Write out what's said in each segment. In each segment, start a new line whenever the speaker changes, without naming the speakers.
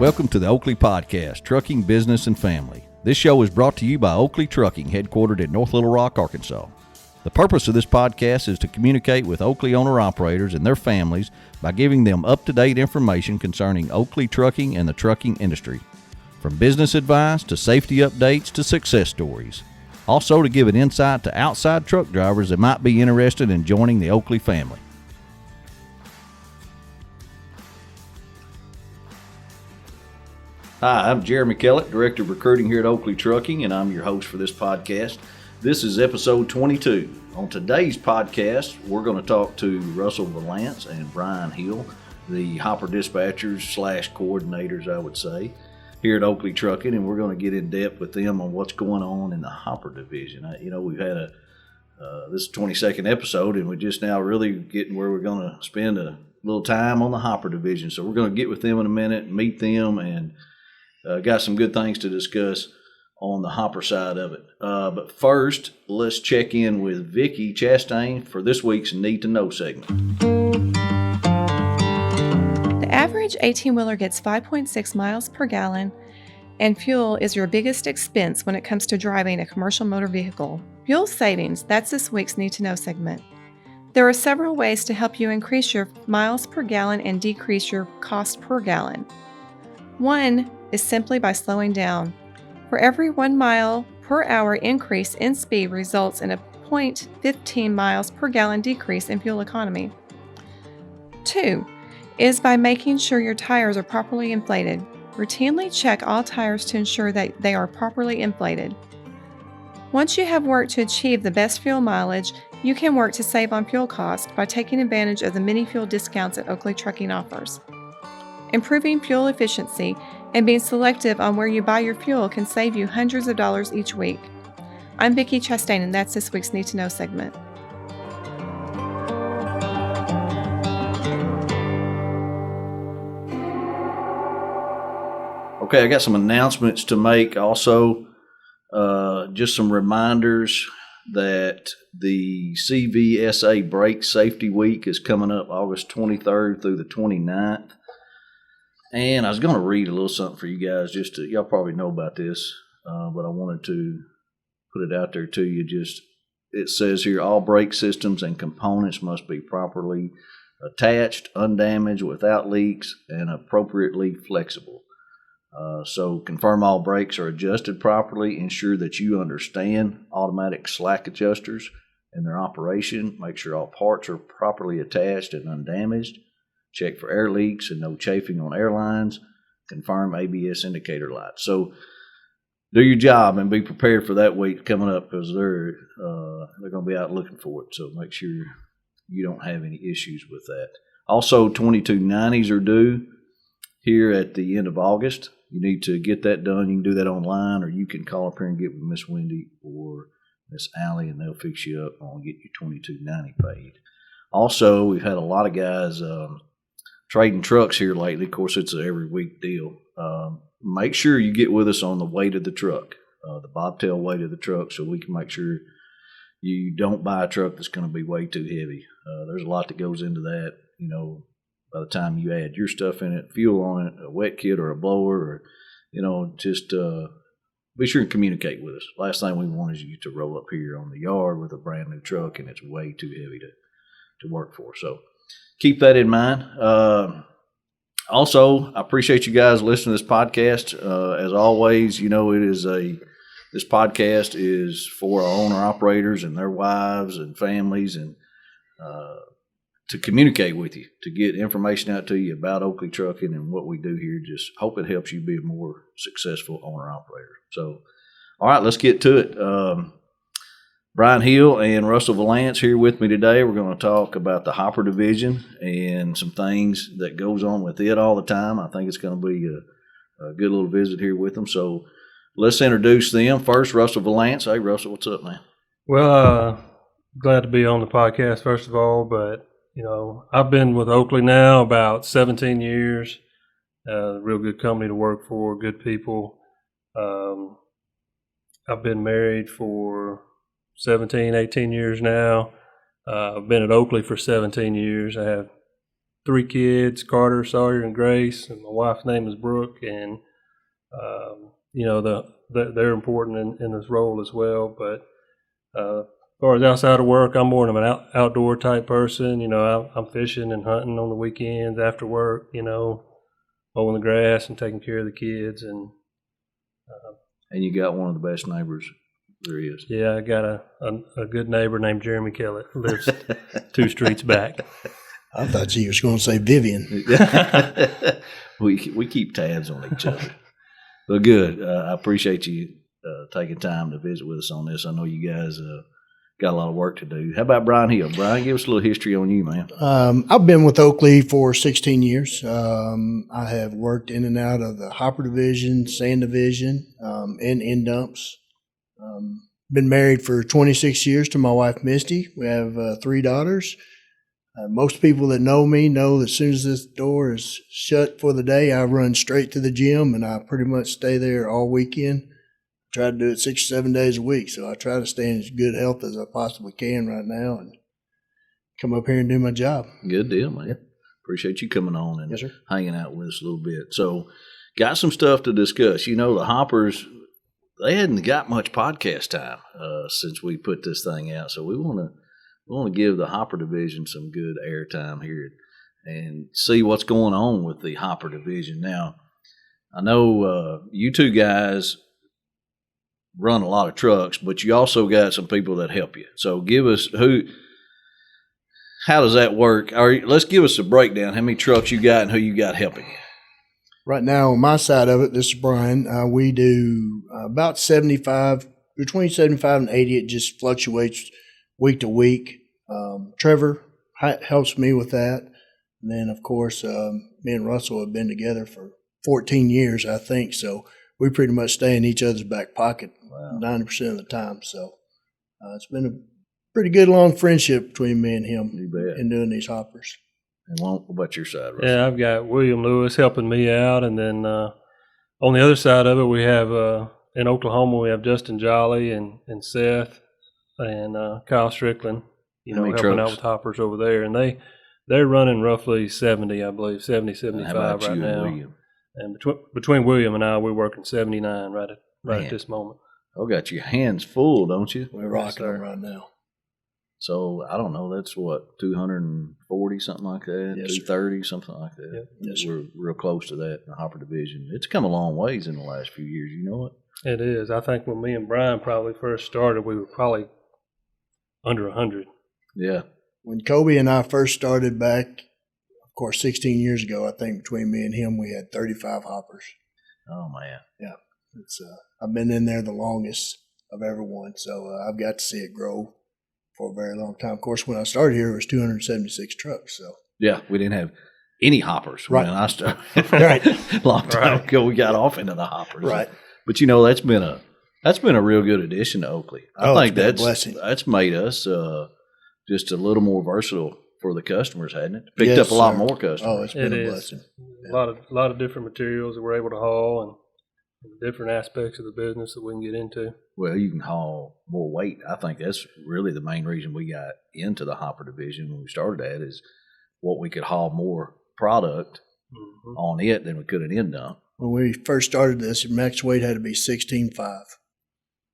Welcome to the Oakley Podcast, Trucking, Business, and Family. This show is brought to you by Oakley Trucking, headquartered in North Little Rock, Arkansas. The purpose of this podcast is to communicate with Oakley owner-operators and their families by giving them up-to-date information concerning Oakley trucking and the trucking industry, from business advice to safety updates to success stories. Also to give an insight to outside truck drivers that might be interested in joining the Oakley family. Hi, I'm Jeremy Kellett, Director of Recruiting here at Oakley Trucking, and I'm your host for this podcast. This is episode 22. On today's podcast, we're going to talk to Russell Vallance and Bryan Hill, the hopper dispatchers / coordinators, I would say, here at Oakley Trucking, and we're going to get in depth with them on what's going on in the hopper division. We've had this 22nd episode, and we're just now really getting where we're going to spend a little time on the hopper division. So we're going to get with them in a minute, meet them, and got some good things to discuss on the hopper side of it. But first, let's check in with Vickie Chastain for this week's Need to Know segment.
The average 18-wheeler gets 5.6 miles per gallon, and fuel is your biggest expense when it comes to driving a commercial motor vehicle. Fuel savings, that's this week's Need to Know segment. There are several ways to help you increase your miles per gallon and decrease your cost per gallon. One is simply by slowing down. For every 1 mile per hour increase in speed results in a 0.15 miles per gallon decrease in fuel economy. 2 is by making sure your tires are properly inflated. Routinely check all tires to ensure that they are properly inflated. Once you have worked to achieve the best fuel mileage, you can work to save on fuel costs by taking advantage of the many fuel discounts that Oakley Trucking offers. Improving fuel efficiency and being selective on where you buy your fuel can save you hundreds of dollars each week. I'm Vickie Chastain, and that's this week's Need to Know segment.
Okay, I got some announcements to make. Also, just some reminders that the CVSA Brake Safety Week is coming up August 23rd through the 29th. And I was going to read a little something for you guys, y'all probably know about this, but I wanted to put it out there to you. It says here, all brake systems and components must be properly attached, undamaged, without leaks, and appropriately flexible. So confirm all brakes are adjusted properly. Ensure that you understand automatic slack adjusters and their operation. Make sure all parts are properly attached and undamaged. Check for air leaks and no chafing on airlines. Confirm ABS indicator lights. So do your job and be prepared for that week coming up, because they're going to be out looking for it. So make sure you don't have any issues with that. Also, 2290s are due here at the end of August. You need to get that done. You can do that online, or you can call up here and get with Miss Wendy or Miss Allie, and they'll fix you up and get your 2290 paid. Also, we've had a lot of guys trading trucks here lately. Of course, it's an every week deal. Make sure you get with us on the weight of the truck, the bobtail weight of the truck, so we can make sure you don't buy a truck that's going to be way too heavy. There's a lot that goes into that. By the time you add your stuff in it, fuel on it, a wet kit or a blower, or just be sure and communicate with us. Last thing we want is you to roll up here on the yard with a brand new truck and it's way too heavy to work for. So keep that in mind. Also, I appreciate you guys listening to this podcast. As always, this podcast is for our owner operators and their wives and families, and to communicate with you, to get information out to you about Oakley Trucking and what we do here. Just hope it helps you be a more successful owner operator. So, all right, let's get to it. Bryan Hill and Russell Vallance here with me today. We're going to talk about the hopper division and some things that goes on with it all the time. I think it's going to be a good little visit here with them. So let's introduce them. First, Russell Vallance. Hey, Russell, what's up, man?
Well, glad to be on the podcast, first of all. But, I've been with Oakley now about 17 years. Real good company to work for, good people. I've been married for 17, 18 years now. I've been at Oakley for 17 years. I have 3 kids, Carter, Sawyer, and Grace, and my wife's name is Brooke, and you know, they're important in this role as well. But as far as outside of work, I'm more of an outdoor type person. You know, I'm fishing and hunting on the weekends after work, you know, mowing the grass and taking care of the kids. And
you got one of the best neighbors there is.
Yeah, I got a good neighbor named Jeremy Kellett who lives 2 streets back.
I thought he was going to say Vivian.
we keep tabs on each other. Well, good. I appreciate you taking time to visit with us on this. I know you guys got a lot of work to do. How about Brian Hill? Brian, give us a little history on you, man.
I've been with Oakley for 16 years. I have worked in and out of the Hopper Division, Sand Division, and end dumps. Been married for 26 years to my wife, Misty. We have 3 daughters. Most people that know me know that as soon as this door is shut for the day, I run straight to the gym, and I pretty much stay there all weekend. Try to do it 6 or 7 days a week, so I try to stay in as good health as I possibly can right now and come up here and do my job.
Good deal, man. Yep. Appreciate you coming on and
yes, sir.
Hanging out with us a little bit. So, got some stuff to discuss. You know, the Hoppers, they hadn't got much podcast time since we put this thing out, so we want to give the Hopper Division some good airtime here and see what's going on with the Hopper Division. Now, I know you 2 guys run a lot of trucks, but you also got some people that help you. So give us how does that work? Let's give us a breakdown. How many trucks you got and who you got helping you?
Right now, on my side of it, this is Brian. We do about 75, between 75 and 80. It just fluctuates week to week. Trevor helps me with that. And then, of course, me and Russell have been together for 14 years, I think. So we pretty much stay in each other's back pocket 90% of the time. So it's been a pretty good long friendship between me and him in doing these hoppers.
And what about your side, Russell?
Yeah, I've got William Lewis helping me out, and then on the other side of it, we have in Oklahoma we have Justin Jolly and Seth and Kyle Strickland, you know, helping out with hoppers over there, and they're running roughly 70, I believe, 70, 75 right now. And between William and I, we're working 79 right at this moment.
Oh, got your hands full, don't you?
We're rocking them right now.
So I don't know. That's what 240, something like that.
Yes,
230, something like that.
Yep. Yes,
we're real close to that in the Hopper Division. It's come a long ways in the last few years. You know it.
It is. I think when me and Brian probably first started, we were probably under 100.
Yeah.
When Kobe and I first started back, of course, 16 years ago, I think between me and him, we had 35 hoppers.
Oh man.
Yeah. It's I've been in there the longest of everyone, so I've got to see it grow for a very long time. Of course, when I started here, it was 276 trucks. So
yeah, we didn't have any hoppers when I started.
Right.
Long time ago, we got off into the hoppers.
Right.
But you know, that's been a real good addition to Oakley. I think that's made us just a little more versatile for the customers, hadn't it? Picked up a lot more customers.
Oh, it's been a blessing.
Yeah. A lot of different materials that we're able to haul and different aspects of the business that we can get into.
Well, you can haul more weight. I think that's really the main reason we got into the Hopper Division when we started that is what we could haul more product on it than we could an end dump.
When we first started this, max weight had to be 16.5.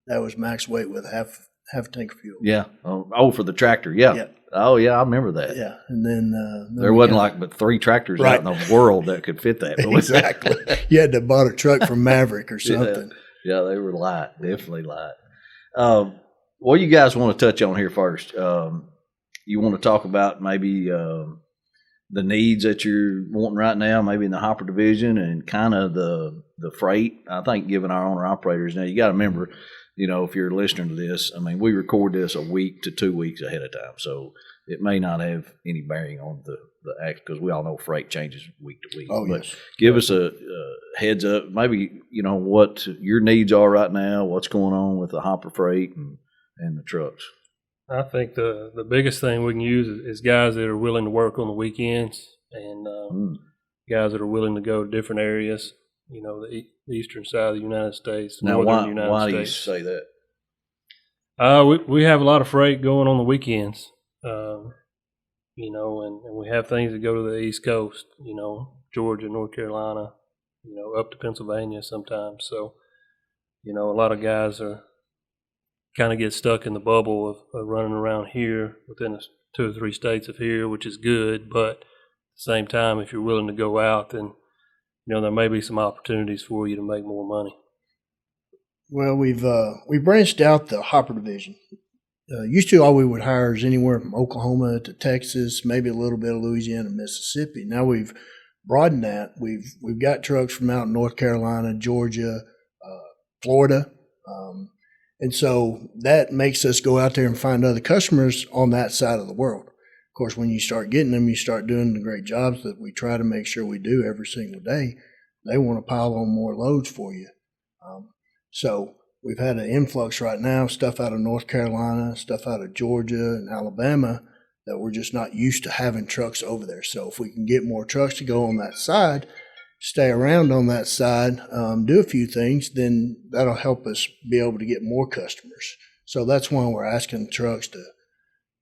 That was max weight with half a tank of fuel.
Yeah. Oh, for the tractor. Yeah.
Yeah.
Oh, yeah. I remember that.
Yeah. And then
there wasn't but 3 tractors out in the world that could fit that.
Exactly. You had to bought a truck from Maverick or something.
Yeah, they were light. Definitely light. What do you guys want to touch on here first? You want to talk about maybe the needs that you're wanting right now, maybe in the Hopper Division and kind of the freight? I think giving our owner operators, now you got to remember, you know, if you're listening to this, I mean, we record this a week to 2 weeks ahead of time, so it may not have any bearing on the act because we all know freight changes week to week.
Oh,
but
yes.
Give us a heads up, maybe, you know, what your needs are right now, what's going on with the Hopper freight and the trucks.
I think the biggest thing we can use is guys that are willing to work on the weekends and guys that are willing to go to different areas. You know, the eastern side of the United States,
now,
northern United States.
Why do you say that?
We have a lot of freight going on the weekends. You you know, and we have things that go to the East Coast, you know, Georgia, North Carolina, you know, up to Pennsylvania sometimes. So, you know, a lot of guys are kind of get stuck in the bubble of running around here within 2 or 3 states of here, which is good. But at the same time, if you're willing to go out, then, you know, there may be some opportunities for you to make more money.
Well, we branched out the hopper division. Used to all we would hire is anywhere from Oklahoma to Texas, maybe a little bit of Louisiana, Mississippi. Now we've broadened that. We've got trucks from out in North Carolina, Georgia, Florida, and so that makes us go out there and find other customers on that side of the world. Of course, when you start getting them, you start doing the great jobs that we try to make sure we do every single day. They want to pile on more loads for you. So we've had an influx right now, stuff out of North Carolina, stuff out of Georgia and Alabama that we're just not used to having trucks over there. So if we can get more trucks to go on that side, stay around on that side, do a few things, then that'll help us be able to get more customers. So that's why we're asking trucks to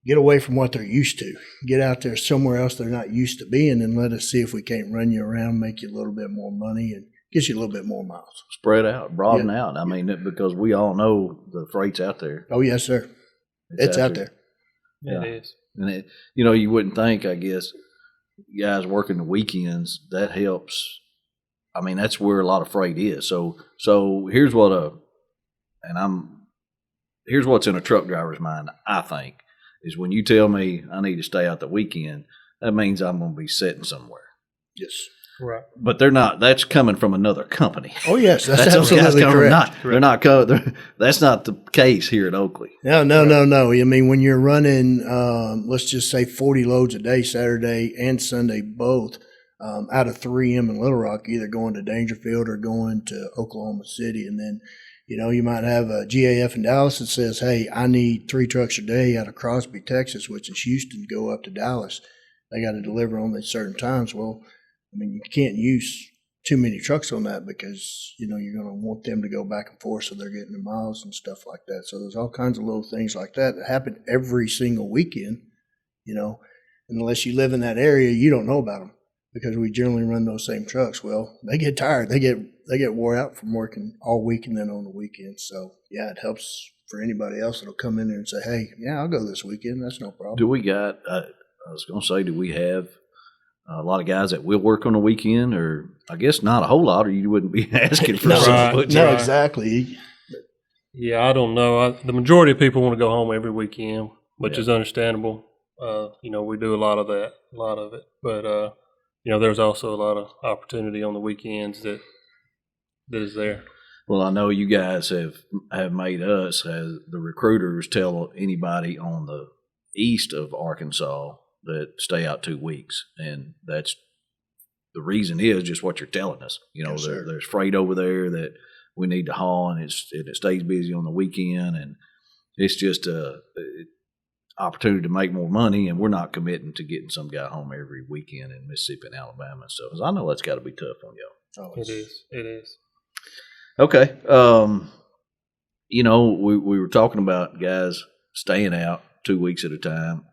get away from what they're used to, get out there somewhere else they're not used to being, and let us see if we can't run you around, make you a little bit more money, and get you a little bit more miles.
Spread out, broaden out. I mean, because we all know the freight's out there.
Oh, yes, sir. It's out there.
Yeah. It is.
And, you know, you wouldn't think, I guess, guys working the weekends, that helps. I mean, that's where a lot of freight is. So here's here's what's in a truck driver's mind, I think, is when you tell me I need to stay out the weekend, that means I'm going to be sitting somewhere.
Yes.
Right.
But they're not. That's coming from another company.
Oh, yes. That's
those guys
absolutely correct.
They're not coming. That's not the case here at Oakley.
No. I mean, when you're running, let's just say 40 loads a day, Saturday and Sunday both, out of 3M in Little Rock, either going to Dangerfield or going to Oklahoma City. And then, you know, you might have a GAF in Dallas that says, hey, I need 3 trucks a day out of Crosby, Texas, which is Houston, to go up to Dallas. They got to deliver on these certain times. Well, I mean, you can't use too many trucks on that because, you know, you're going to want them to go back and forth so they're getting the miles and stuff like that. So there's all kinds of little things like that happen every single weekend, you know. And unless you live in that area, you don't know about them because we generally run those same trucks. Well, they get tired. They get wore out from working all week and then on the weekends. So, yeah, it helps for anybody else that'll come in there and say, hey, yeah, I'll go this weekend. That's no problem.
Do we got I was going to say, do we have a lot of guys that will work on the weekend, or I guess not a whole lot, or you wouldn't be asking for something.
No, exactly.
Yeah, I don't know. The majority of people want to go home every weekend, which is understandable. You know, we do a lot of it. But, you know, there's also a lot of opportunity on the weekends that is there.
Well, I know you guys have made us, as the recruiters, tell anybody on the east of Arkansas that stay out 2 weeks, and that's the reason is just what you're telling us. You know,
yes,
there's freight over there that we need to haul, and it stays busy on the weekend, and it's just a opportunity to make more money. And we're not committing to getting some guy home every weekend in Mississippi and Alabama and stuff. 'Cause I know that's got to be tough on y'all.
It is.
Okay, you know, we were talking about guys staying out 2 weeks at a time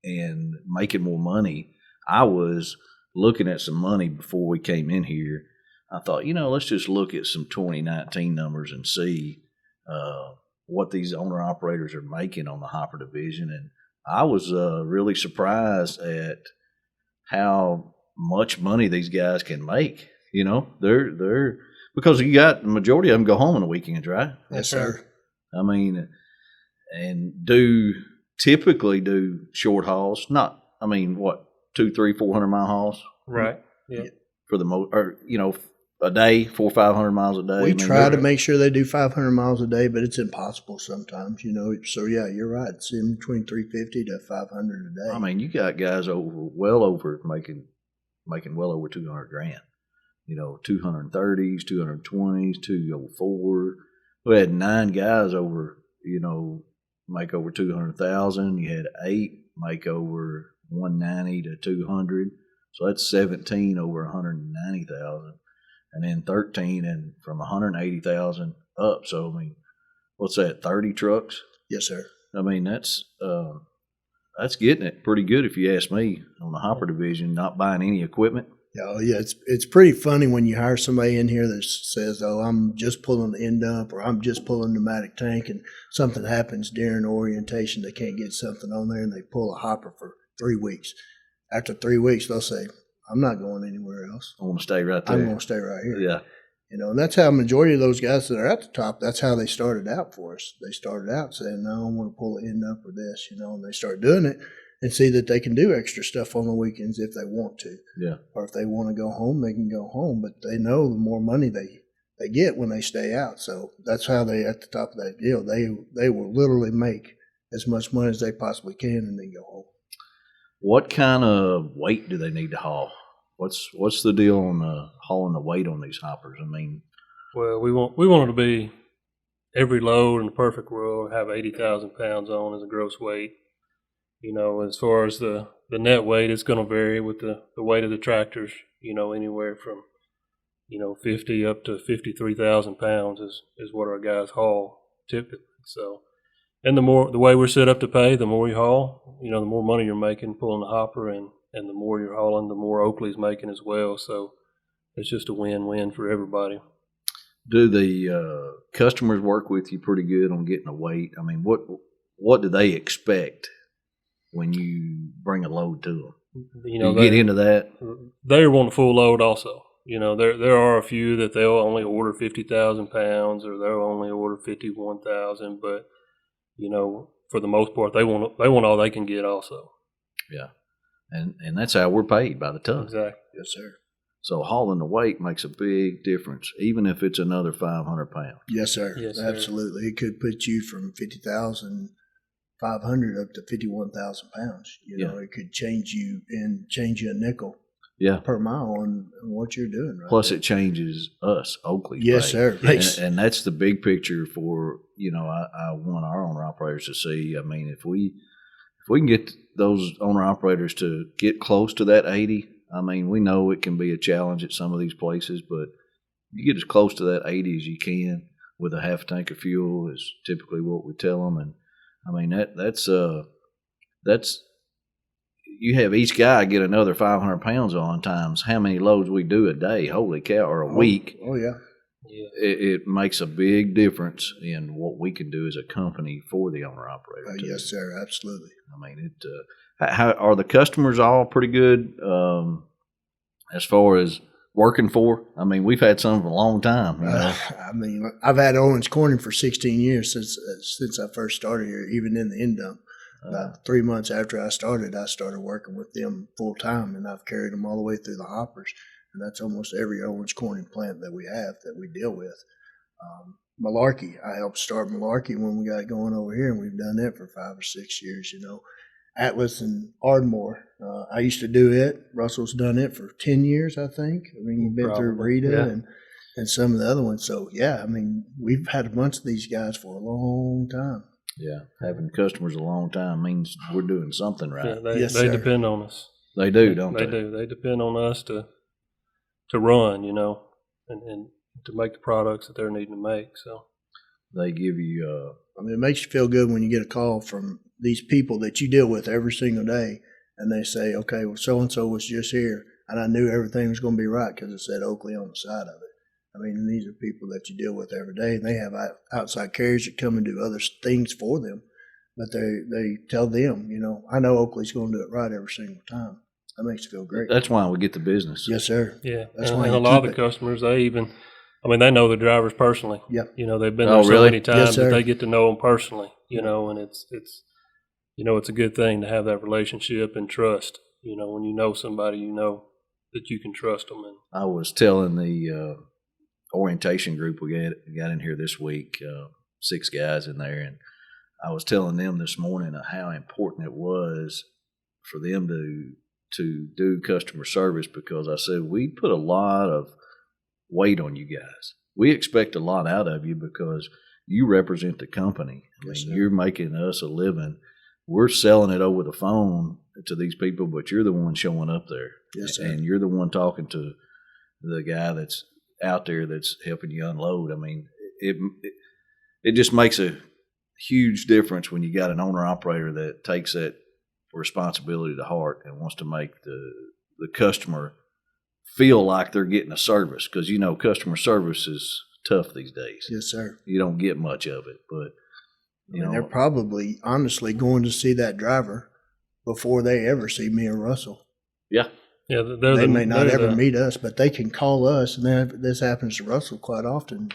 and making more money. I was looking at some money before we came in here. I thought, you know, let's just look at some 2019 numbers and see what these owner operators are making on the hopper division. And I was really surprised at how much money these guys can make. You know, they're because you got the majority of them go home on the weekends, right?
Yes, sir.
I mean, and typically do short hauls, not, I mean, what, 200, 300, 400 mile hauls?
Right. Yeah.
For the or, you know, a day, 400, 500 miles a day.
We try to make sure they do 500 miles a day, but it's impossible sometimes, you know. So, yeah, you're right. It's in between 350 to 500 a day.
I mean, you got guys well over making well over $200,000. You know, 230s, 220s, 204. We had 9 guys over, you know, make over 200,000. You had 8 make over 190 to 200. So that's 17 over 190,000, and then 13 and from 180,000 up. So I mean, what's that? 30 trucks?
Yes, sir.
I mean, that's that's getting it pretty good if you ask me on the hopper division, not buying any equipment.
Oh, yeah, it's pretty funny when you hire somebody in here that says, "Oh, I'm just pulling the end dump," or "I'm just pulling pneumatic tank," and something happens during orientation. They can't get something on there, and they pull a hopper for 3 weeks. After 3 weeks, they'll say, "I'm not going anywhere else.
I want to stay right there.
I'm going to stay right here."
Yeah.
And that's how a majority of those guys that are at the top, that's how they started out for us. They started out saying, "No, I want to pull the end up or this," and they start doing it and see that they can do extra stuff on the weekends if they want to.
Yeah.
Or if they want to go home, they can go home. But they know the more money they get when they stay out. So that's how they, at the top of that deal, they will literally make as much money as they possibly can and then go home.
What kind of weight do they need to haul? What's the deal on hauling the weight on these hoppers? I mean,
Well, we want it to be every load in the perfect world have 80,000 pounds on as a gross weight. As far as the net weight, it's going to vary with the weight of the tractors. Anywhere from 50 up to 53,000 pounds is what our guys haul typically. So, and the way we're set up to pay, the more you haul, the more money you're making pulling the hopper, and the more you're hauling, the more Oakley's making as well. So it's just a win-win for everybody.
do the customers work with you pretty good on getting a weight? I mean, what do they expect when you bring a load to them? Do you get into that?
They want a full load also. There are a few that they'll only order 50,000 pounds or they'll only order 51,000, but for the most part, they want all they can get also.
Yeah, and that's how we're paid, by the ton.
Exactly.
Yes, sir.
So hauling the weight makes a big difference, even if it's another 500 pounds.
Yes, sir.
Yes, sir.
Absolutely. It could put you from 50,500 up to 51,000 pounds. It could change you a nickel.
Yeah.
Per mile on what you're doing. Right.
Plus, it changes us, Oakley.
Yes, sir.
And that's the big picture for I want our owner operators to see. I mean, if we can get those owner operators to get close to that 80, I mean, we know it can be a challenge at some of these places, but you get as close to that 80 as you can with a half tank of fuel is typically what we tell them. And I mean, that's you have each guy get another 500 pounds on times how many loads we do a day. Holy cow, or a week.
Oh, yeah.
It makes a big difference in what we can do as a company for the owner operator.
Yes, sir. Absolutely.
I mean, how are the customers all pretty good as far as working for? I mean, we've had some for a long time.
I mean, I've had Owens Corning for 16 years since I first started here, even in the end dump. About 3 months after I started working with them full time, and I've carried them all the way through the hoppers. And that's almost every Owens Corning plant that we have that we deal with. Malarkey, I helped start Malarkey when we got going over here, and we've done that for 5 or 6 years. Atlas and Ardmore, I used to do it. Russell's done it for 10 years, I think. I mean, you've been through Rita and some of the other ones. So, yeah, I mean, we've had a bunch of these guys for a long time.
Yeah, having customers a long time means we're doing something right.
Yeah, they depend on us.
They do, don't they?
They do. They depend on us to run, and to make the products that they're needing to make. So
they give you.
I mean, it makes you feel good when you get a call from these people that you deal with every single day, and they say, "Okay, well, so and so was just here, and I knew everything was going to be right because it said Oakley on the side of it." I mean, and these are people that you deal with every day, and they have outside carriers that come and do other things for them, but they tell them, I know Oakley's going to do it right every single time. That makes you feel great.
That's why we get the business.
Yes, sir.
Yeah,
That's
and
why
a lot of the customers, they know the drivers personally.
Yep.
They've been there so
really?
many times
Yes,
that they get to know them personally. And it's it's a good thing to have that relationship and trust. When you know somebody, that you can trust them. And
I was telling the orientation group we got in here this week, 6 guys in there, and I was telling them this morning how important it was for them to do customer service, because I said we put a lot of weight on you guys. We expect a lot out of you because you represent the company.
Yes,
You're making us a living. We're selling it over the phone to these people, but you're the one showing up there.
Yes, sir.
And you're the one talking to the guy that's out there that's helping you unload. I mean, it just makes a huge difference when you got an owner operator that takes that responsibility to heart and wants to make the customer feel like they're getting a service, because customer service is tough these days.
Yes, sir.
You don't get much of it, but
They're probably honestly going to see that driver before they ever see me or Russell.
yeah.
Yeah,
They may not ever meet us, but they can call us, and then this happens to Russell quite often.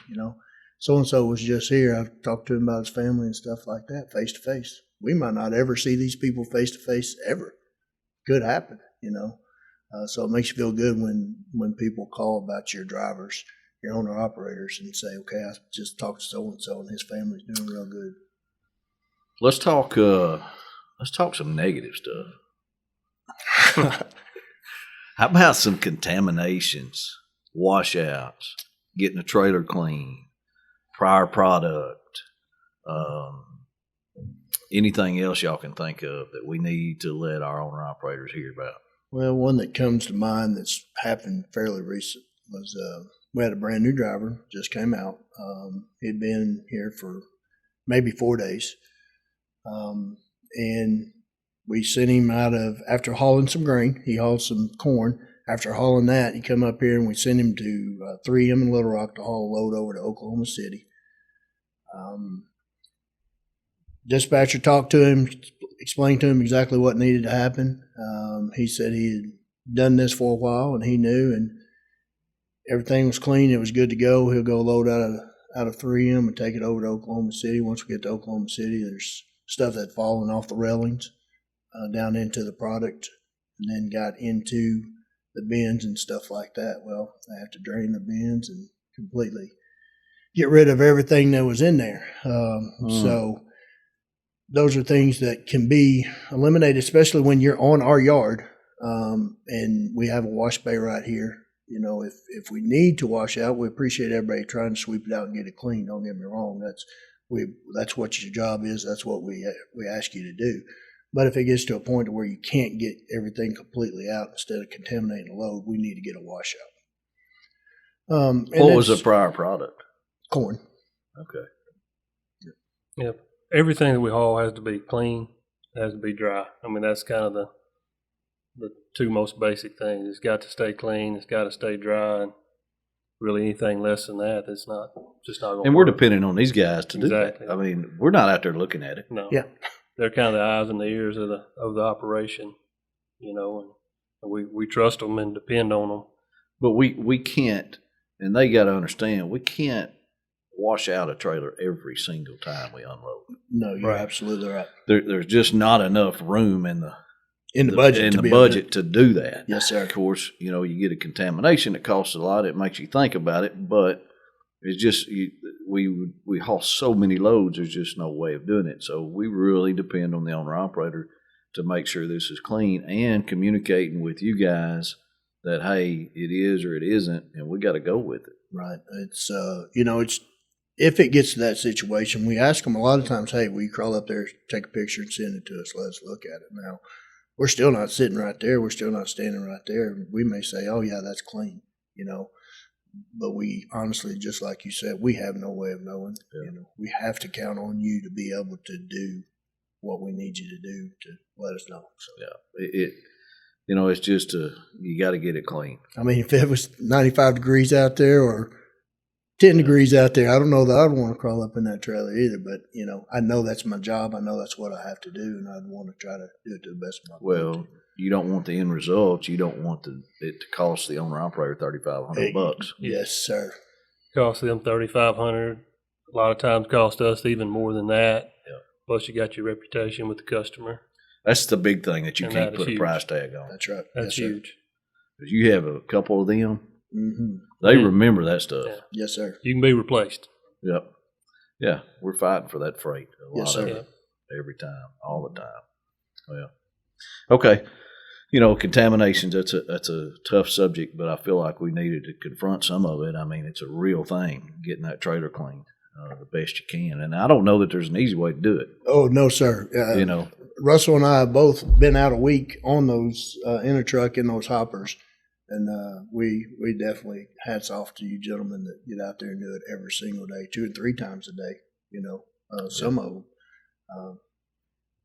So and so was just here. I've talked to him about his family and stuff like that, face to face. We might not ever see these people face to face ever. Could happen, So it makes you feel good when people call about your drivers, your owner operators, and say, "Okay, I just talked to so and so, and his family's doing real good."
Let's talk some negative stuff. How about some contaminations, washouts, getting a trailer clean, prior product, anything else y'all can think of that we need to let our owner operators hear about?
Well, one that comes to mind that's happened fairly recent was we had a brand new driver, just came out. He'd been here for maybe 4 days. And we sent him after hauling some grain. He hauled some corn. After hauling that, he come up here and we sent him to 3M in Little Rock to haul a load over to Oklahoma City. Dispatcher talked to him, explained to him exactly what needed to happen. He said he had done this for a while and he knew, and everything was clean. It was good to go. He'll go load out of 3M and take it over to Oklahoma City. Once we get to Oklahoma City, there's stuff that's fallen off the railings down into the product and then got into the bins and stuff like that. Well, I have to drain the bins and completely get rid of everything that was in there. So those are things that can be eliminated, especially when you're on our yard. And we have a wash bay right here. If we need to wash out, we appreciate everybody trying to sweep it out and get it clean. Don't get me wrong. That's what your job is. That's what we ask you to do. But if it gets to a point where you can't get everything completely out instead of contaminating the load, we need to get a washout.
What was the prior product?
Corn.
Okay.
Yeah, everything that we haul has to be clean, has to be dry. I mean, that's kind of the two most basic things. It's got to stay clean. It's got to stay dry. And really anything less than that, it's not just not going to work.
And we're depending on these guys to do
Exactly.
that. I mean, we're not out there looking at it.
No.
Yeah.
They're kind of the eyes and the ears of the operation, and we trust them and depend on them.
But we can't, and they got to understand, we can't wash out a trailer every single time we unload.
No, you're absolutely right.
There's just not enough room in the
budget
to do that.
Yes, sir.
Of course, you get a contamination that costs a lot. It makes you think about it, but it's just we haul so many loads. There's just no way of doing it. So we really depend on the owner operator to make sure this is clean and communicating with you guys that, hey, it is or it isn't, and we got to go with it.
Right. It's it's if it gets to that situation, we ask them a lot of times, hey, will you crawl up there, take a picture, and send it to us? Let us look at it. Now, we're still not sitting right there. We're still not standing right there. We may say, oh yeah, that's clean, But we honestly, just like you said, we have no way of knowing. Yeah. We have to count on you to be able to do what we need you to do to let us know. So.
Yeah, it's just you got to get it clean.
I mean, if it was 95 degrees out there or 10 degrees out there, I don't know that I'd want to crawl up in that trailer either. But I know that's my job. I know that's what I have to do, and I'd want to try to do it to the best of my ability.
Well, you don't want the end result. You don't want it to cost the owner operator $3,500.
Yes, sir.
Cost them $3,500. A lot of times cost us even more than that.
Yeah.
Plus, you got your reputation with the customer.
That's the big thing that you
And
can't
that
put
is
a price tag on.
That's right.
That's
yes,
huge.
Because you have a couple of them,
They
remember that stuff.
Yeah.
Yes, sir.
You can be replaced.
Yep. Yeah, we're fighting for that freight.
Yes, sir.
Every time, all the time. Well, okay. Contaminations, that's a tough subject, but I feel like we needed to confront some of it. I mean, it's a real thing, getting that trailer cleaned the best you can. And I don't know that there's an easy way to do it.
Oh, no, sir. Russell and I have both been out a week on those in a truck in those hoppers. And we definitely, hats off to you gentlemen that get out there and do it every single day, 2 and 3 times a day, some of them.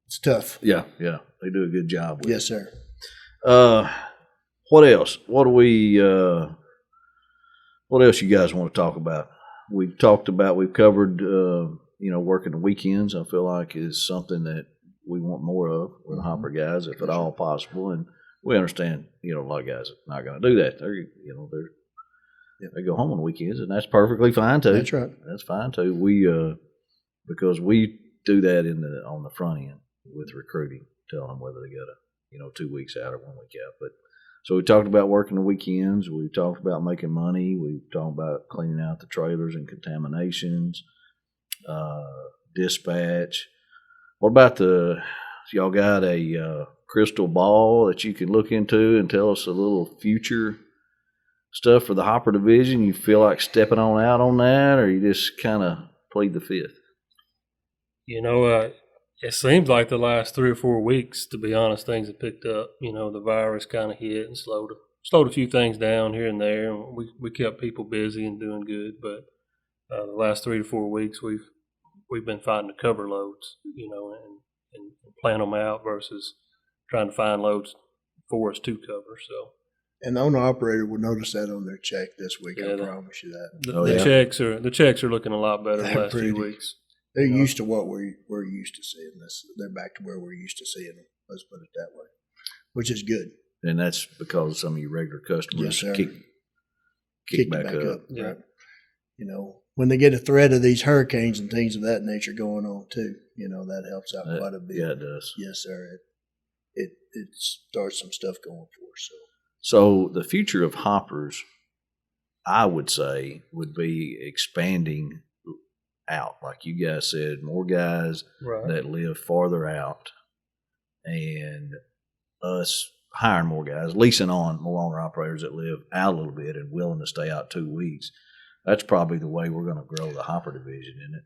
It's tough.
Yeah, they do a good job with
Yes, sir.
it. What else? What else you guys want to talk about? We've covered, working the weekends. I feel like is something that we want more of with the hopper guys, if at all possible. And we understand, a lot of guys are not going to do that. They go home on the weekends, and that's perfectly fine too.
That's right.
That's fine too. We because we do that on the front end with recruiting, telling them whether they got 2 weeks out or 1 week out. But so we talked about working the weekends. We talked about making money. We talked about cleaning out the trailers and contaminations, dispatch. What about y'all got a crystal ball that you can look into and tell us a little future stuff for the Hopper Division? You feel like stepping on out on that, or you just kind of plead the fifth?
It seems like the last 3 or 4 weeks, to be honest, things have picked up. The virus kind of hit and slowed a few things down here and there. We kept people busy and doing good, but the last 3 to 4 weeks we've been fighting to cover loads, and plan them out versus trying to find loads for us to cover. So.
And the owner-operator will notice that on their check this week. I promise you that.
The checks are looking a lot better the last few weeks.
They're used to what we're used to seeing. They're back to where we're used to seeing them. Let's put it that way, which is good.
And that's because some of your regular customers kick back up.
Yeah.
Right. When they get a threat of these hurricanes and things of that nature going on too, that helps out quite a bit.
Yeah, it does.
Yes, sir. It starts some stuff going for us.
So the future of hoppers, I would say, would be expanding out, like you guys said, more guys that live farther out, and us hiring more guys, leasing on more owner-operators that live out a little bit and willing to stay out 2 weeks. That's probably the way we're going to grow the Hopper Division, isn't it?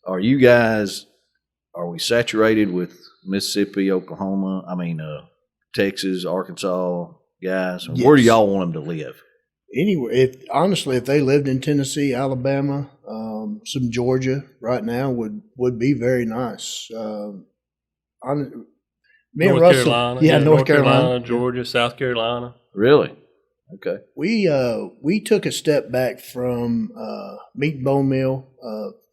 Are you guys, are we saturated with Mississippi, Oklahoma, Texas, Arkansas guys?
Yes.
Where do y'all want them to live?
Anywhere. If they lived in Tennessee, Alabama, some Georgia right now would be very nice.
North Carolina, Georgia, South Carolina.
Really? Okay.
We took a step back from meat and bone meal,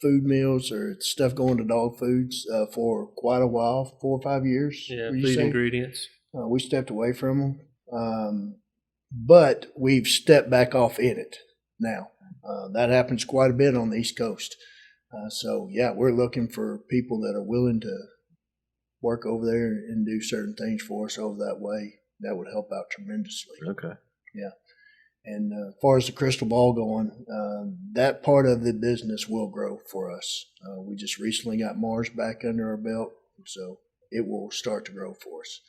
food meals, or stuff going to dog foods for quite a while, 4 or 5 years.
Yeah, feed ingredients.
We stepped away from them, but we've stepped back off in it now. That happens quite a bit on the East Coast. We're looking for people that are willing to work over there and do certain things for us over that way. That would help out tremendously.
Okay.
Yeah. And as far as the crystal ball going, that part of the business will grow for us. We just recently got Mars back under our belt, so it will start to grow for us.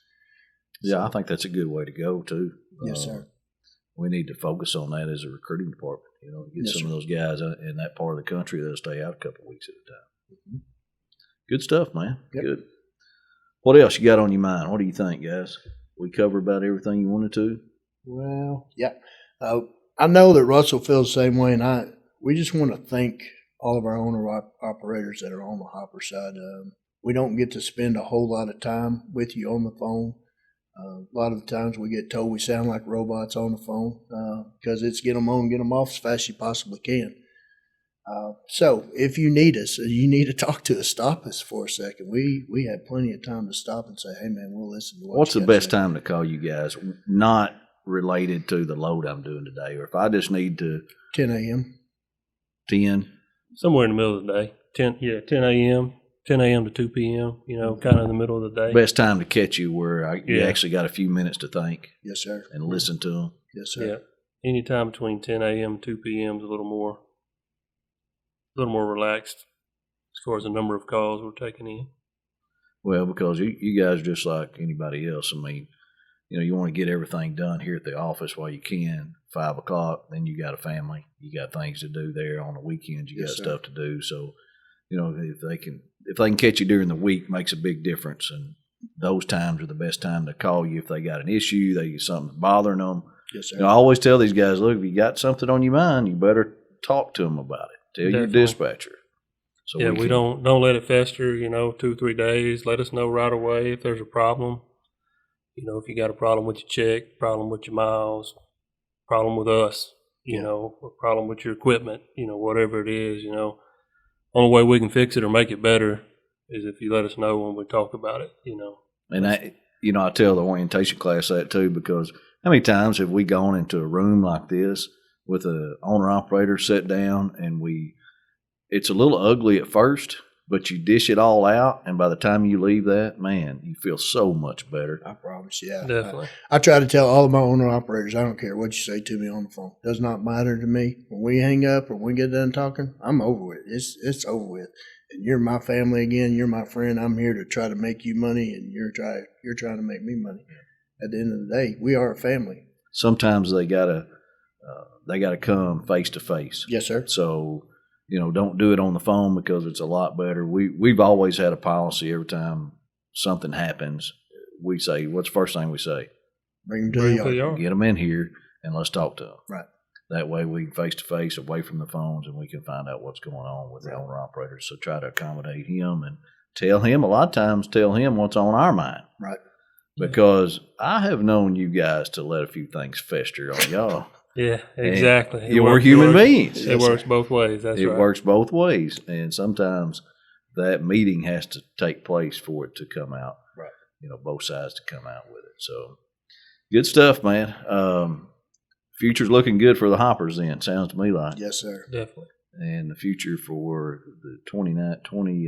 Yeah, I think that's a good way to go, too.
Yes, sir.
We need to focus on that as a recruiting department. Get some of those guys in that part of the country that'll stay out a couple of weeks at a time. Mm-hmm. Good stuff, man.
Yep.
Good. What else you got on your mind? What do you think, guys? We covered about everything you wanted to?
Well, yeah. I know that Russell feels the same way, and we just want to thank all of our owner-operators that are on the hopper side. We don't get to spend a whole lot of time with you on the phone. A lot of the times we get told we sound like robots on the phone because it's get them on, get them off as fast as you possibly can. So if you need us, you need to talk to us, stop us for a second. We have plenty of time to stop and say, hey, man, we'll listen to what
What's
you
the
got to
best
say.
time to call you guys? Not related to the load I'm doing today, or if I just need to
10 a.m.
10.
Somewhere in the middle of the day. 10 a.m. 10 a.m. to 2 p.m., kind of in the middle of the day.
Best time to catch you where you actually got a few minutes to think.
Yes, sir.
And listen to them.
Yes, sir.
Yeah. Anytime between 10 a.m. and 2 p.m. is a little more relaxed as far as the number of calls we're taking in.
Well, because you guys are just like anybody else. You want to get everything done here at the office while you can. 5 o'clock, then you got a family. You got things to do there on the weekends. You got stuff to do. So, if they can catch you during the week, makes a big difference. And those times are the best time to call you if they got an issue, they get something bothering them.
Yes, sir.
I always tell these guys, look, if you got something on your mind, you better talk to them about it. Tell your dispatcher. So
Yeah, we don't let it fester, 2 or 3 days. Let us know right away if there's a problem. If you got a problem with your check, problem with your miles, problem with us, or problem with your equipment, whatever it is, only way we can fix it or make it better is if you let us know when we talk about it,
And I tell the orientation class that too, because how many times have we gone into a room like this with a owner operator, sit down, and it's a little ugly at first, but you dish it all out, and by the time you leave that, man, you feel so much better.
I promise, yeah.
Definitely.
I try to tell all of my owner operators, I don't care what you say to me on the phone. It does not matter to me. When we hang up or when we get done talking, I'm over with. It's over with. And you're my family again. You're my friend. I'm here to try to make you money, and you're trying to make me money. At the end of the day, we are a family.
Sometimes they gotta come face to face.
Yes, sir.
So, don't do it on the phone because it's a lot better. We've always had a policy every time something happens, we say, what's the first thing we say?
Bring them to the yard.
Get them in here and let's talk to them.
Right.
That way we can face to face, away from the phones, and we can find out what's going on with the owner operators. So try to accommodate him and tell him what's on our mind.
Right.
Because I have known you guys to let a few things fester on y'all.
Yeah, exactly.
We're human beings.
It works both ways. That's right.
It works both ways. And sometimes that meeting has to take place for it to come out.
Right.
Both sides to come out with it. So good stuff, man. Future's looking good for the Hoppers then, sounds to me like.
Yes, sir.
Definitely.
And the future for the 2020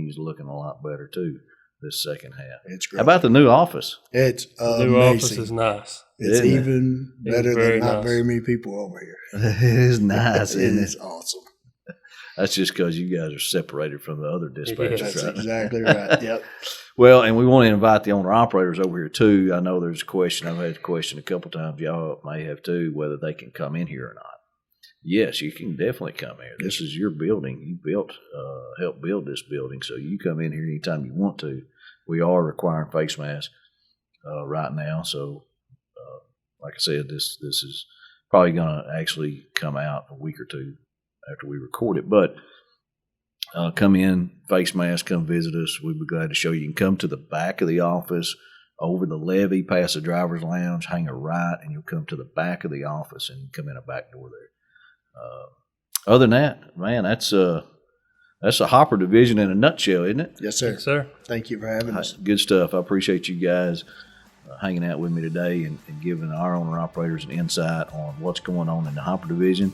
is looking a lot better too. This second half.
It's great.
How about the new office?
It's
The new office is nice.
It's
Isn't it?
even better
very
than not
nice.
very many people over here.
It is nice,
It
isn't
is
it?
awesome.
That's just because you guys are separated from the other dispatchers,
That's
right?
exactly right. Yep.
Well, and we want to invite the owner operators over here too. I know there's a question. I've had a question a couple times. Y'all may have too, whether they can come in here or not. Yes, you can definitely come here. This is your building. You helped build this building, so you come in here anytime you want to. We are requiring face masks right now, so like I said, this is probably going to actually come out a week or two after we record it. But come in, face mask, come visit us. We'd be glad to show you. You can come to the back of the office, over the levee, past the driver's lounge, hang a right, and you'll come to the back of the office and come in a back door there. Other than that, man, that's a Hopper Division in a nutshell, isn't it?
Yes, sir.
Yes, sir.
Thank you for having us.
Good stuff. I appreciate you guys hanging out with me today and giving our owner operators an insight on what's going on in the Hopper Division.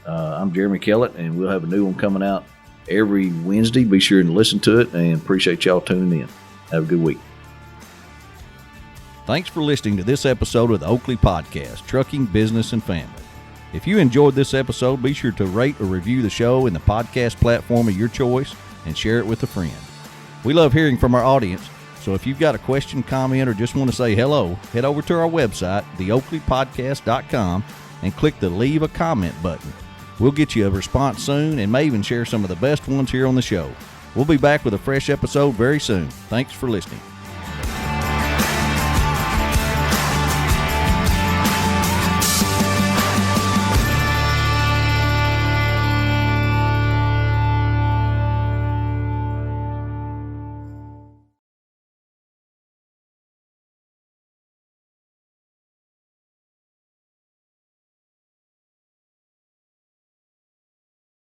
I'm Jeremy Kellett, and we'll have a new one coming out every Wednesday. Be sure to listen to it, and appreciate y'all tuning in. Have a good week. Thanks for listening to this episode of the Oakley Podcast, Trucking, Business, and Family. If you enjoyed this episode, be sure to rate or review the show in the podcast platform of your choice and share it with a friend. We love hearing from our audience, so if you've got a question, comment, or just want to say hello, head over to our website, theoakleypodcast.com, and click the Leave a Comment button. We'll get you a response soon and may even share some of the best ones here on the show. We'll be back with a fresh episode very soon. Thanks for listening.